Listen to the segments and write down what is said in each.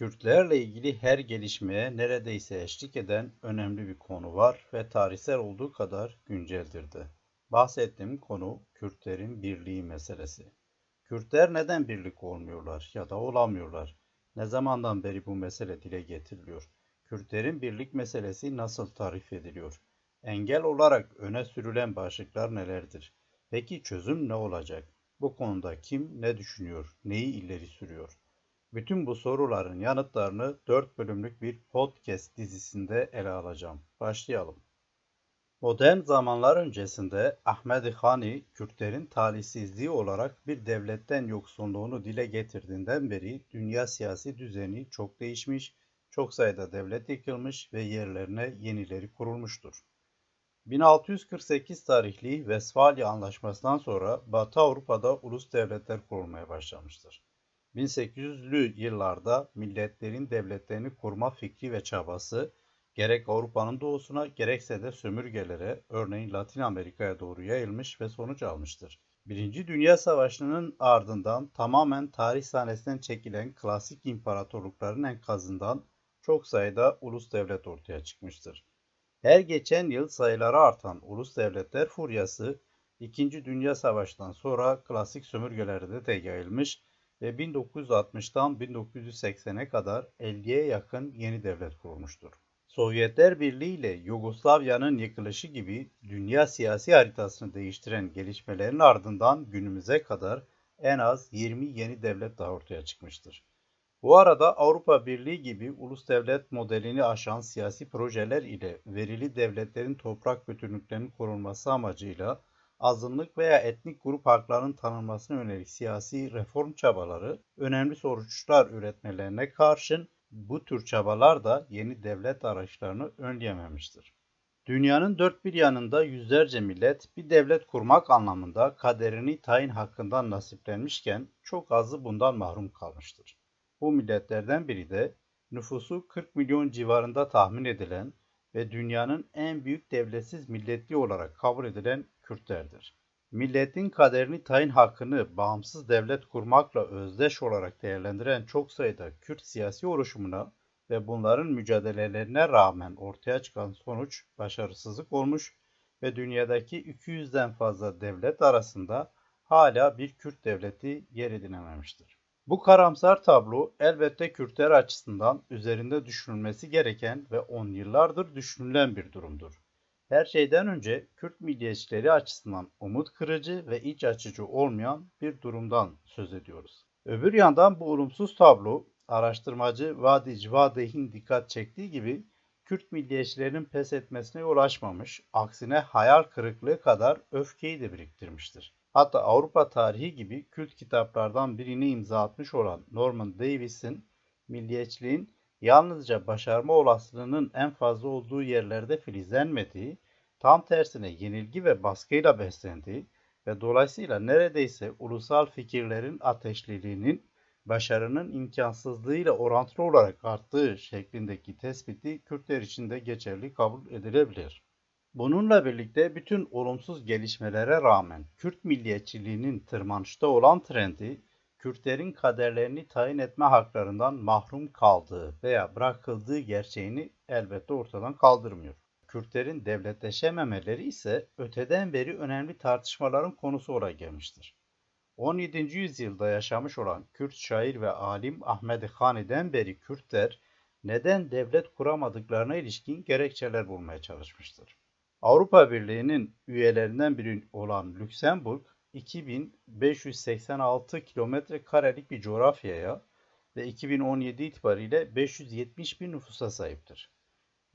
Kürtlerle ilgili her gelişmeye neredeyse eşlik eden önemli bir konu var ve tarihsel olduğu kadar günceldir de. Bahsettiğim konu Kürtlerin birliği meselesi. Kürtler neden birlik olmuyorlar ya da olamıyorlar? Ne zamandan beri bu mesele dile getiriliyor? Kürtlerin birlik meselesi nasıl tarif ediliyor? Engel olarak öne sürülen başlıklar nelerdir? Peki çözüm ne olacak? Bu konuda kim ne düşünüyor, neyi ileri sürüyor? Bütün bu soruların yanıtlarını 4 bölümlük bir podcast dizisinde ele alacağım. Başlayalım. Modern zamanlar öncesinde Ahmed Hani, Kürtlerin talihsizliği olarak bir devletten yoksunluğunu dile getirdiğinden beri dünya siyasi düzeni çok değişmiş, çok sayıda devlet yıkılmış ve yerlerine yenileri kurulmuştur. 1648 tarihli Westfalia Anlaşması'ndan sonra Batı Avrupa'da ulus devletler kurulmaya başlamıştır. 1800'lü yıllarda milletlerin devletlerini kurma fikri ve çabası gerek Avrupa'nın doğusuna gerekse de sömürgelere, örneğin Latin Amerika'ya doğru yayılmış ve sonuç almıştır. Birinci Dünya Savaşı'nın ardından tamamen tarih sahnesinden çekilen klasik imparatorlukların enkazından çok sayıda ulus devlet ortaya çıkmıştır. Her geçen yıl sayıları artan ulus devletler furyası, İkinci Dünya Savaşı'ndan sonra klasik sömürgelerde de yayılmış ve 1960'tan 1980'e kadar 50'ye yakın yeni devlet kurulmuştur. Sovyetler Birliği ile Yugoslavya'nın yıkılışı gibi dünya siyasi haritasını değiştiren gelişmelerin ardından günümüze kadar en az 20 yeni devlet daha ortaya çıkmıştır. Bu arada Avrupa Birliği gibi ulus devlet modelini aşan siyasi projeler ile verili devletlerin toprak bütünlüklerinin korunması amacıyla azınlık veya etnik grup haklarının tanınmasına yönelik siyasi reform çabaları önemli sonuçlar üretmelerine karşın bu tür çabalar da yeni devlet arayışlarını önleyememiştir. Dünyanın dört bir yanında yüzlerce millet bir devlet kurmak anlamında kaderini tayin hakkından nasiplenmişken çok azı bundan mahrum kalmıştır. Bu milletlerden biri de nüfusu 40 milyon civarında tahmin edilen ve dünyanın en büyük devletsiz milleti olarak kabul edilen Kürtlerdir. Milletin kaderini tayin hakkını bağımsız devlet kurmakla özdeş olarak değerlendiren çok sayıda Kürt siyasi oluşumuna ve bunların mücadelelerine rağmen ortaya çıkan sonuç başarısızlık olmuş ve dünyadaki 200'den fazla devlet arasında hala bir Kürt devleti yer edinememiştir. Bu karamsar tablo elbette Kürtler açısından üzerinde düşünülmesi gereken ve 10 yıllardır düşünülen bir durumdur. Her şeyden önce Kürt milliyetçileri açısından umut kırıcı ve iç açıcı olmayan bir durumdan söz ediyoruz. Öbür yandan bu olumsuz tablo araştırmacı Vadi Civadeh'in dikkat çektiği gibi Kürt milliyetçilerin pes etmesine yol açmamış, aksine hayal kırıklığı kadar öfkeyi de biriktirmiştir. Hatta Avrupa tarihi gibi kült kitaplardan birini imza atmış olan Norman Davies'in milliyetçiliğin yalnızca başarma olasılığının en fazla olduğu yerlerde filizlenmediği, tam tersine yenilgi ve baskıyla beslendiği ve dolayısıyla neredeyse ulusal fikirlerin ateşliliğinin başarının imkansızlığıyla orantılı olarak arttığı şeklindeki tespiti Kürtler için de geçerli kabul edilebilir. Bununla birlikte bütün olumsuz gelişmelere rağmen Kürt milliyetçiliğinin tırmanışta olan trendi, Kürtlerin kaderlerini tayin etme haklarından mahrum kaldığı veya bırakıldığı gerçeğini elbette ortadan kaldırmıyor. Kürtlerin devletleşememeleri ise öteden beri önemli tartışmaların konusu olarak gelmiştir. 17. yüzyılda yaşamış olan Kürt şair ve alim Ahmed Hani'den beri Kürtler neden devlet kuramadıklarına ilişkin gerekçeler bulmaya çalışmıştır. Avrupa Birliği'nin üyelerinden biri olan Lüksemburg, 2586 kilometre karelik bir coğrafyaya ve 2017 itibariyle 570 bin nüfusa sahiptir.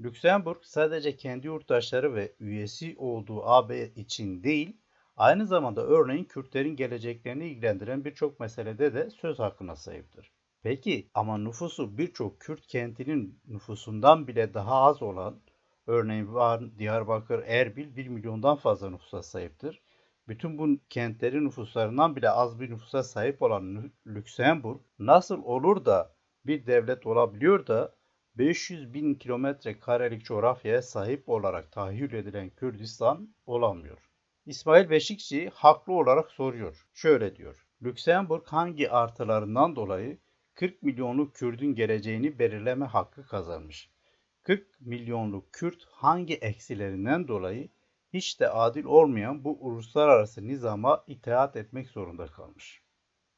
Lüksemburg sadece kendi yurttaşları ve üyesi olduğu AB için değil, aynı zamanda örneğin Kürtlerin geleceklerini ilgilendiren birçok meselede de söz hakkına sahiptir. Peki ama nüfusu birçok Kürt kentinin nüfusundan bile daha az olan, örneğin Van, Diyarbakır, Erbil 1 milyondan fazla nüfusa sahiptir. Bütün bu kentlerin nüfuslarından bile az bir nüfusa sahip olan Lüksemburg nasıl olur da bir devlet olabiliyor da 500 bin kilometre karelik coğrafyaya sahip olarak tahayyül edilen Kürdistan olamıyor? İsmail Beşikçi haklı olarak soruyor. Şöyle diyor. Lüksemburg hangi artılarından dolayı 40 milyonluk Kürt'ün geleceğini belirleme hakkı kazanmış. 40 milyonluk Kürt hangi eksilerinden dolayı hiç de adil olmayan bu uluslararası nizama itaat etmek zorunda kalmış?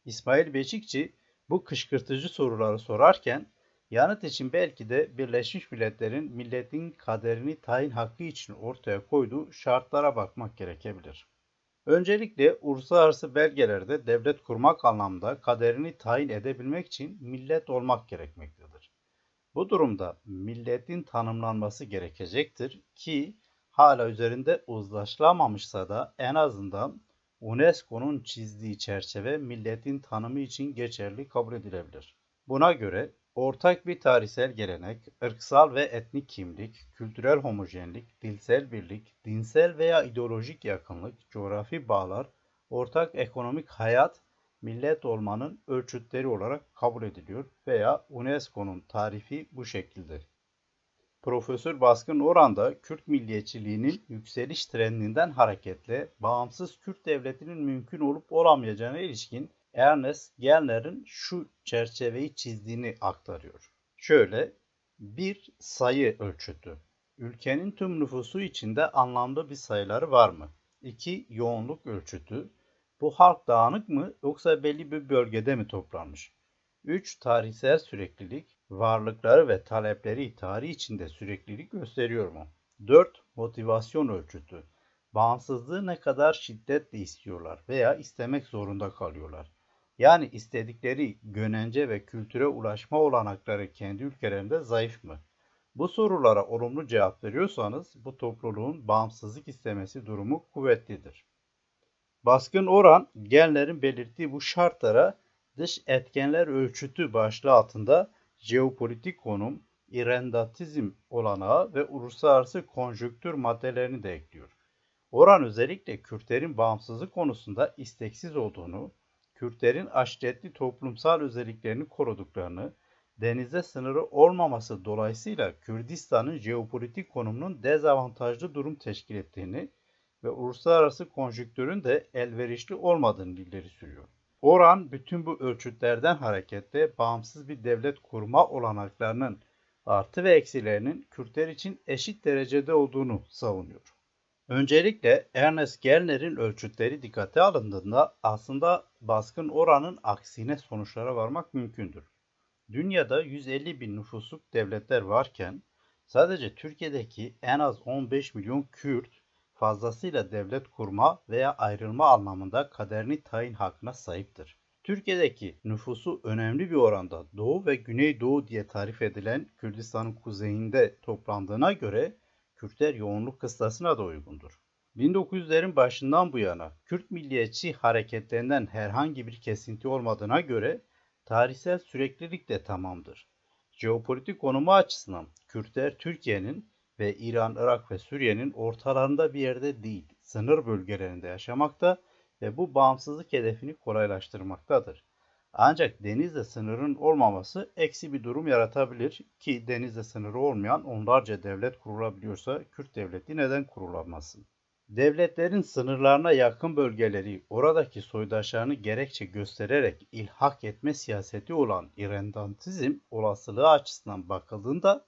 İsmail Beşikçi bu kışkırtıcı soruları sorarken yanıt için belki de Birleşmiş Milletler'in milletin kaderini tayin hakkı için ortaya koyduğu şartlara bakmak gerekebilir. Öncelikle uluslararası belgelerde devlet kurmak anlamda kaderini tayin edebilmek için millet olmak gerekmektedir. Bu durumda milletin tanımlanması gerekecektir ki hala üzerinde uzlaşılamamışsa da en azından UNESCO'nun çizdiği çerçeve milletin tanımı için geçerli kabul edilebilir. Buna göre ortak bir tarihsel gelenek, ırksal ve etnik kimlik, kültürel homojenlik, dilsel birlik, dinsel veya ideolojik yakınlık, coğrafi bağlar, ortak ekonomik hayat, millet olmanın ölçütleri olarak kabul ediliyor veya UNESCO'nun tarifi bu şekilde. Profesör Baskın Orhan da Kürt milliyetçiliğinin yükseliş trendinden hareketle bağımsız Kürt devletinin mümkün olup olamayacağına ilişkin Ernest Gellner'in şu çerçeveyi çizdiğini aktarıyor. Şöyle, bir sayı ölçütü. Ülkenin tüm nüfusu içinde anlamlı bir sayıları var mı? 2. Yoğunluk ölçütü. Bu halk dağınık mı yoksa belli bir bölgede mi toplanmış? 3. Tarihsel süreklilik. Varlıkları ve talepleri tarih içinde süreklilik gösteriyor mu? 4. Motivasyon ölçütü. Bağımsızlığı ne kadar şiddetle istiyorlar veya istemek zorunda kalıyorlar. Yani istedikleri gönence ve kültüre ulaşma olanakları kendi ülkelerinde zayıf mı? Bu sorulara olumlu cevap veriyorsanız bu topluluğun bağımsızlık istemesi durumu kuvvetlidir. Baskın oran genlerin belirttiği bu şartlara dış etkenler ölçütü başlığı altında jeopolitik konum, irredentism olanağı ve uluslararası konjonktür maddelerini de ekliyor. Oran özellikle Kürtlerin bağımsızlık konusunda isteksiz olduğunu, Kürtlerin aşiretli toplumsal özelliklerini koruduklarını, denize sınırı olmaması dolayısıyla Kürdistan'ın jeopolitik konumunun dezavantajlı durum teşkil ettiğini ve uluslararası konjonktürün de elverişli olmadığını ileri sürüyor. Oran bütün bu ölçütlerden hareketle bağımsız bir devlet kurma olanaklarının artı ve eksilerinin Kürtler için eşit derecede olduğunu savunuyor. Öncelikle Ernest Gellner'in ölçütleri dikkate alındığında aslında baskın oranın aksine sonuçlara varmak mümkündür. Dünyada 150 bin nüfusluk devletler varken sadece Türkiye'deki en az 15 milyon Kürt fazlasıyla devlet kurma veya ayrılma anlamında kaderini tayin hakkına sahiptir. Türkiye'deki nüfusu önemli bir oranda Doğu ve Güneydoğu diye tarif edilen Kürdistan'ın kuzeyinde toplandığına göre Kürtler yoğunluk kıstasına da uygundur. 1900'lerin başından bu yana Kürt milliyetçi hareketlerinden herhangi bir kesinti olmadığına göre tarihsel süreklilik de tamamdır. Jeopolitik konumu açısından Kürtler Türkiye'nin ve İran, Irak ve Suriye'nin ortalarında bir yerde değil, sınır bölgelerinde yaşamakta ve bu bağımsızlık hedefini kolaylaştırmaktadır. Ancak denizle sınırın olmaması eksi bir durum yaratabilir ki denizle sınırı olmayan onlarca devlet kurulabiliyorsa Kürt devleti neden kurulamazsın? Devletlerin sınırlarına yakın bölgeleri oradaki soydaşlarını gerekçe göstererek ilhak etme siyaseti olan irredentizm olasılığı açısından bakıldığında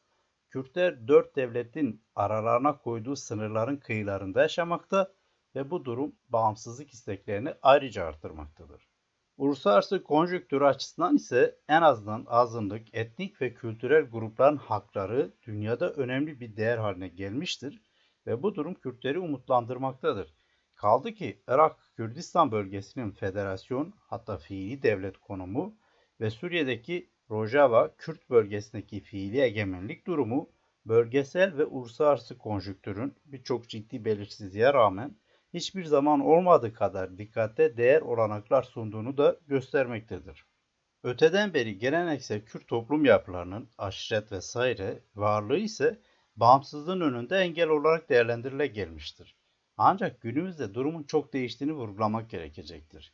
Kürtler dört devletin aralarına koyduğu sınırların kıyılarında yaşamakta ve bu durum bağımsızlık isteklerini ayrıca artırmaktadır. Uluslararası konjonktür açısından ise en azından azınlık, etnik ve kültürel grupların hakları dünyada önemli bir değer haline gelmiştir ve bu durum Kürtleri umutlandırmaktadır. Kaldı ki Irak Kürdistan bölgesinin federasyon hatta fiili devlet konumu ve Suriye'deki Rojava Kürt bölgesindeki fiili egemenlik durumu bölgesel ve uluslararası konjonktürün birçok ciddi belirsizliğe rağmen hiçbir zaman olmadığı kadar dikkate değer olanaklar sunduğunu da göstermektedir. Öteden beri geleneksel Kürt toplum yapılarının aşiret vesaire varlığı ise bağımsızlığın önünde engel olarak değerlendirile gelmiştir. Ancak günümüzde durumun çok değiştiğini vurgulamak gerekecektir.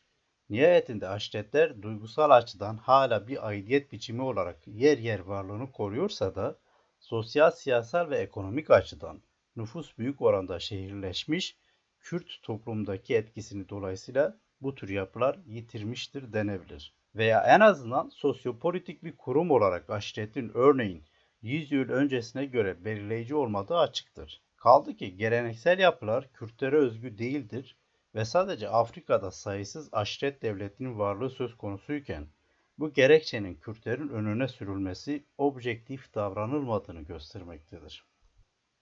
Nihayetinde aşiretler duygusal açıdan hala bir aidiyet biçimi olarak yer yer varlığını koruyorsa da sosyal, siyasal ve ekonomik açıdan nüfus büyük oranda şehirleşmiş, Kürt toplumdaki etkisini dolayısıyla bu tür yapılar yitirmiştir denebilir. veya en azından sosyopolitik bir kurum olarak aşiretin örneğin 100 yıl öncesine göre belirleyici olmadığı açıktır. Kaldı ki geleneksel yapılar Kürtlere özgü değildir ve sadece Afrika'da sayısız aşiret devletinin varlığı söz konusuyken bu gerekçenin Kürtlerin önüne sürülmesi objektif davranılmadığını göstermektedir.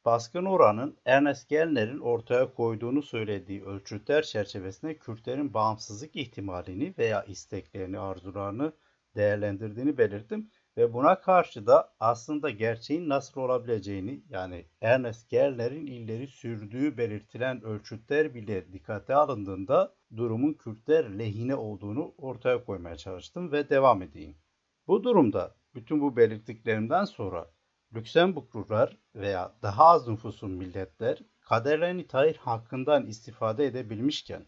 Baskın oranın Ernest Gellner'in ortaya koyduğunu söylediği ölçütler çerçevesinde Kürtlerin bağımsızlık ihtimalini veya isteklerini, arzularını değerlendirdiğini belirttim ve buna karşı da aslında gerçeğin nasıl olabileceğini yani Ernest Gellner'in ileri sürdüğü belirtilen ölçütler bile dikkate alındığında durumun Kürtler lehine olduğunu ortaya koymaya çalıştım ve devam edeyim. Bu durumda bütün bu belirttiklerimden sonra Lüksemburglular veya daha az nüfuslu milletler kaderlerini tayin hakkından istifade edebilmişken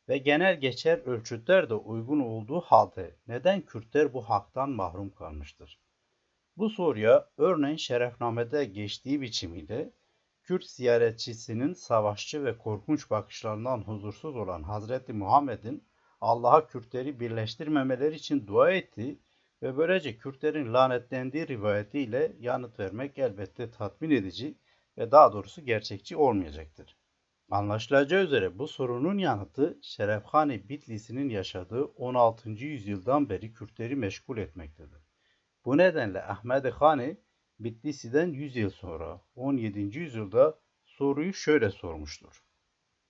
ve genel geçer ölçütler de uygun olduğu halde neden Kürtler bu haktan mahrum kalmıştır? Bu soruya örneğin şerefnamede geçtiği biçimiyle Kürt ziyaretçisinin savaşçı ve korkunç bakışlarından huzursuz olan Hazreti Muhammed'in Allah'a Kürtleri birleştirmemeleri için dua ettiği ve böylece Kürtlerin lanetlendiği rivayetiyle yanıt vermek elbette tatmin edici ve daha doğrusu gerçekçi olmayacaktır. Anlaşılacağı üzere bu sorunun yanıtı Şerefhane Bitlisi'nin yaşadığı 16. yüzyıldan beri Kürtleri meşgul etmektedir. Bu nedenle Ahmed Hani Bitlisi'den 100 yıl sonra 17. yüzyılda soruyu şöyle sormuştur.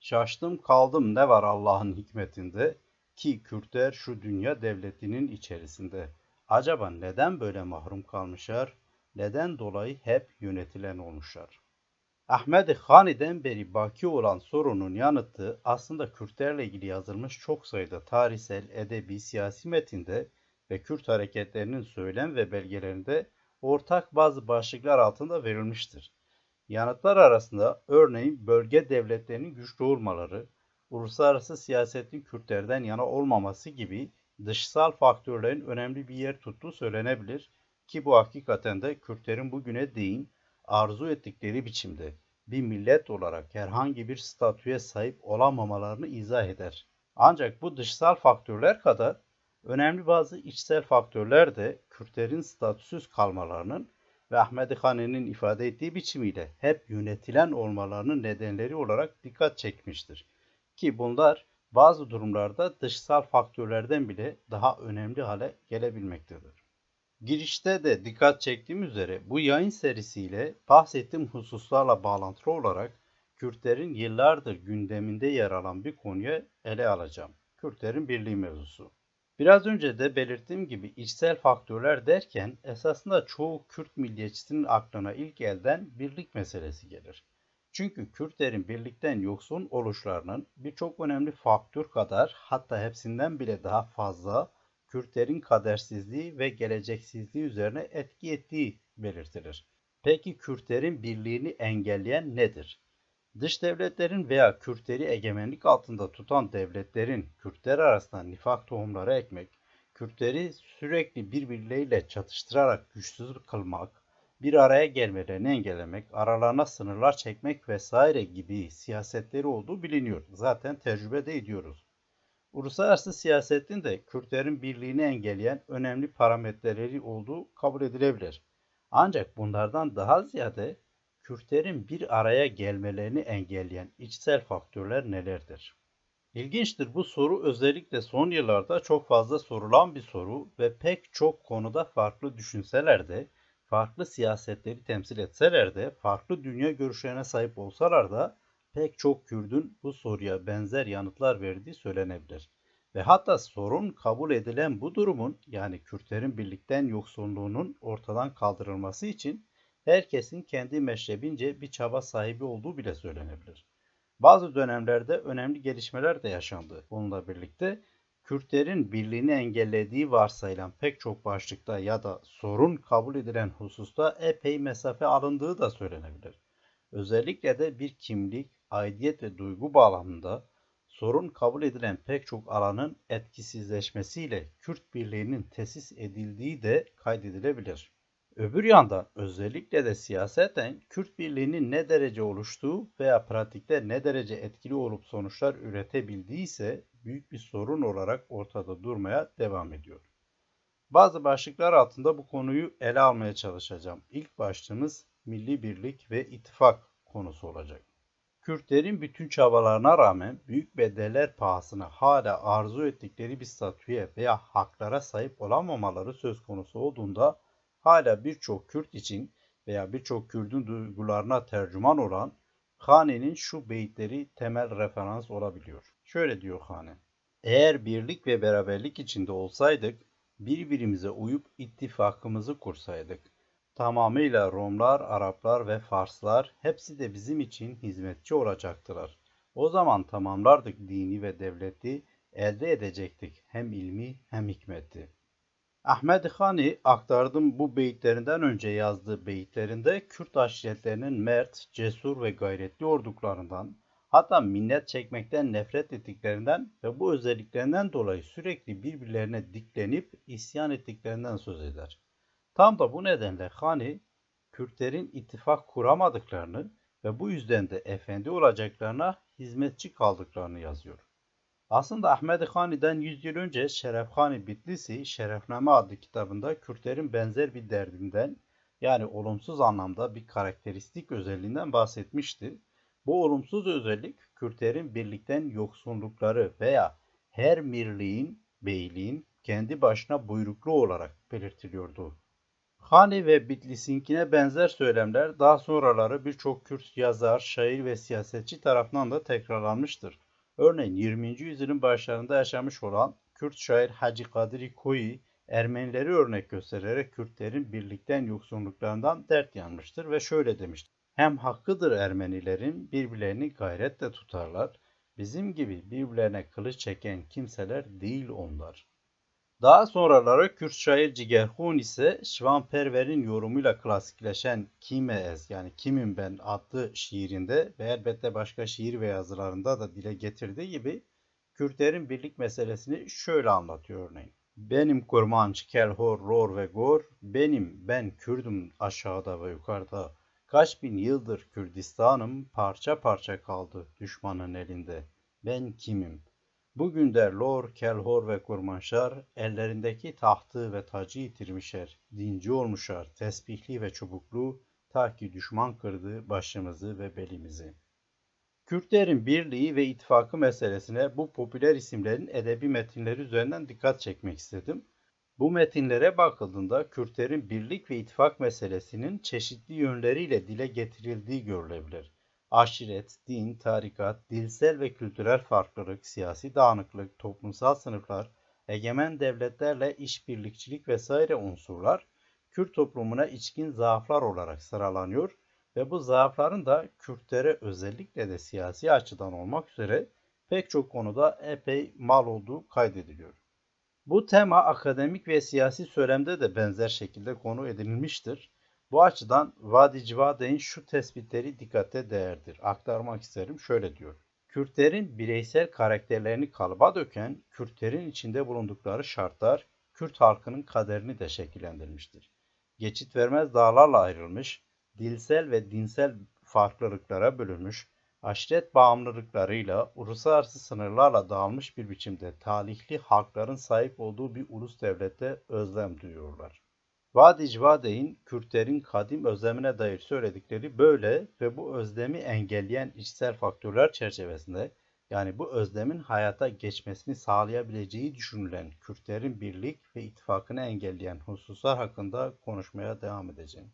Şaştım kaldım ne var Allah'ın hikmetinde ki Kürtler şu dünya devletinin içerisinde. Acaba neden böyle mahrum kalmışlar? Neden dolayı hep yönetilen olmuşlar? Ahmed Hani'den beri baki olan sorunun yanıtı aslında Kürtlerle ilgili yazılmış çok sayıda tarihsel, edebi, siyasi metinde ve Kürt hareketlerinin söylem ve belgelerinde ortak bazı başlıklar altında verilmiştir. Yanıtlar arasında örneğin bölge devletlerinin güçlü olmaları, uluslararası siyasetin Kürtlerden yana olmaması gibi dışsal faktörlerin önemli bir yer tuttuğu söylenebilir ki bu hakikaten de Kürtlerin bugüne değin arzu ettikleri biçimde bir millet olarak herhangi bir statüye sahip olamamalarını izah eder. Ancak bu dışsal faktörler kadar önemli bazı içsel faktörler de Kürtlerin statüsüz kalmalarının ve Ahmedi Hani'nin ifade ettiği biçimiyle hep yönetilen olmalarının nedenleri olarak dikkat çekmiştir. Ki bunlar bazı durumlarda dışsal faktörlerden bile daha önemli hale gelebilmektedir. Girişte de dikkat çektiğim üzere bu yayın serisiyle bahsettiğim hususlarla bağlantılı olarak Kürtlerin yıllardır gündeminde yer alan bir konuyu ele alacağım. Kürtlerin birliği mevzusu. Biraz önce de belirttiğim gibi içsel faktörler derken esasında çoğu Kürt milliyetçisinin aklına ilk elden birlik meselesi gelir. Çünkü Kürtlerin birlikten yoksun oluşlarının birçok önemli faktör kadar hatta hepsinden bile daha fazla Kürtlerin kadersizliği ve geleceksizliği üzerine etki ettiği belirtilir. Peki Kürtlerin birliğini engelleyen nedir? Dış devletlerin veya Kürtleri egemenlik altında tutan devletlerin Kürtler arasında nifak tohumları ekmek, Kürtleri sürekli birbirleriyle çatıştırarak güçsüz kılmak, bir araya gelmelerini engellemek, aralarına sınırlar çekmek vesaire gibi siyasetleri olduğu biliniyor. Zaten tecrübe de ediyoruz. Uluslararası siyasetin de Kürtlerin birliğini engelleyen önemli parametreleri olduğu kabul edilebilir. Ancak bunlardan daha ziyade Kürtlerin bir araya gelmelerini engelleyen içsel faktörler nelerdir? İlginçtir, bu soru özellikle son yıllarda çok fazla sorulan bir soru ve pek çok konuda farklı düşünseler de, farklı siyasetleri temsil etseler de, farklı dünya görüşlerine sahip olsalar da pek çok Kürt'ün bu soruya benzer yanıtlar verdiği söylenebilir. Ve hatta sorun kabul edilen bu durumun yani Kürtlerin birlikten yoksunluğunun ortadan kaldırılması için herkesin kendi meşrebince bir çaba sahibi olduğu bile söylenebilir. Bazı dönemlerde önemli gelişmeler de yaşandı. Bununla birlikte Kürtlerin birliğini engellediği varsayılan pek çok başlıkta ya da sorun kabul edilen hususta epey mesafe alındığı da söylenebilir. Özellikle de bir kimlik, aidiyet ve duygu bağlamında sorun kabul edilen pek çok alanın etkisizleşmesiyle Kürt birliğinin tesis edildiği de kaydedilebilir. Öbür yandan özellikle de siyaseten Kürt birliğinin ne derece oluştuğu veya pratikte ne derece etkili olup sonuçlar üretebildiği ise büyük bir sorun olarak ortada durmaya devam ediyor. Bazı başlıklar altında bu konuyu ele almaya çalışacağım. İlk başlığımız milli birlik ve ittifak konusu olacak. Kürtlerin bütün çabalarına rağmen büyük bedeller pahasına hala arzu ettikleri bir statüye veya haklara sahip olamamaları söz konusu olduğunda hala birçok Kürt için veya birçok Kürt'ün duygularına tercüman olan Hani'nin şu beyitleri temel referans olabiliyor. Şöyle diyor Hani: Eğer birlik ve beraberlik içinde olsaydık, birbirimize uyup ittifakımızı kursaydık, tamamıyla Rumlar, Araplar ve Farslar hepsi de bizim için hizmetçi olacaktılar. O zaman tamamlardık dini ve devleti, elde edecektik hem ilmi hem hikmeti. Ahmed Hani aktardım bu beyitlerinden önce yazdığı beyitlerinde Kürt aşiretlerinin mert, cesur ve gayretli orduklarından, hatta minnet çekmekten nefret ettiklerinden ve bu özelliklerinden dolayı sürekli birbirlerine diklenip isyan ettiklerinden söz eder. Tam da bu nedenle Hani, Kürtlerin ittifak kuramadıklarını ve bu yüzden de efendi olacaklarına hizmetçi kaldıklarını yazıyor. Aslında Ahmed Hani'den 100 yıl önce Şerefhani Bitlisi Şerefname adlı kitabında Kürtlerin benzer bir derdinden, yani olumsuz anlamda bir karakteristik özelliğinden bahsetmişti. Bu olumsuz özellik Kürtlerin birlikten yoksunlukları veya her mirliğin, beyliğin kendi başına buyruklu olarak belirtiliyordu. Hani ve Bitlis'inkine benzer söylemler daha sonraları birçok Kürt yazar, şair ve siyasetçi tarafından da tekrarlanmıştır. Örneğin 20. yüzyılın başlarında yaşamış olan Kürt şair Hacı Kadiri Koyi, Ermenileri örnek göstererek Kürtlerin birlikten yoksunluklarından dert yanmıştır ve şöyle demiştir: Hem hakkıdır Ermenilerin birbirlerini gayretle tutarlar, bizim gibi birbirlerine kılıç çeken kimseler değil onlar. Daha sonraları Kürt şair Cigerhun ise Şvanperver'in yorumuyla klasikleşen Kime Ez, yani Kimim Ben adlı şiirinde ve elbette başka şiir ve yazılarında da dile getirdiği gibi Kürtlerin birlik meselesini şöyle anlatıyor örneğin. Benim kurmanç kelhor ror ve gor, ben Kürdüm aşağıda ve yukarıda. Kaç bin yıldır Kürdistan'ım parça parça kaldı düşmanın elinde. Ben kimim? Bugün der Lor, Kelhor ve Kurmanşar, ellerindeki tahtı ve tacı yitirmişler, dinci olmuşlar, tesbihli ve çubuklu, ta ki düşman kırdı başımızı ve belimizi. Kürtlerin birliği ve ittifakı meselesine bu popüler isimlerin edebi metinleri üzerinden dikkat çekmek istedim. Bu metinlere bakıldığında Kürtlerin birlik ve ittifak meselesinin çeşitli yönleriyle dile getirildiği görülebilir. Aşiret, din, tarikat, dilsel ve kültürel farklılık, siyasi dağınıklık, toplumsal sınıflar, egemen devletlerle işbirlikçilik vesaire unsurlar Kürt toplumuna içkin zaaflar olarak sıralanıyor ve bu zaafların da Kürtlere özellikle de siyasi açıdan olmak üzere pek çok konuda epey mal olduğu kaydediliyor. Bu tema akademik ve siyasi söylemde de benzer şekilde konu edinilmiştir. Bu açıdan Vadi Civade'nin şu tespitleri dikkate değerdir. Aktarmak isterim. Şöyle diyor: Kürtlerin bireysel karakterlerini kalıba döken, Kürtlerin içinde bulundukları şartlar, Kürt halkının kaderini de şekillendirmiştir. Geçit vermez dağlarla ayrılmış, dilsel ve dinsel farklılıklara bölünmüş, aşiret bağımlılıklarıyla, uluslararası sınırlarla dağılmış bir biçimde talihli halkların sahip olduğu bir ulus devlete özlem duyuyorlar. Vadi Civade'in Kürtlerin kadim özlemine dair söyledikleri böyle ve bu özlemi engelleyen içsel faktörler çerçevesinde, yani bu özlemin hayata geçmesini sağlayabileceği düşünülen Kürtlerin birlik ve ittifakını engelleyen hususlar hakkında konuşmaya devam edeceğim.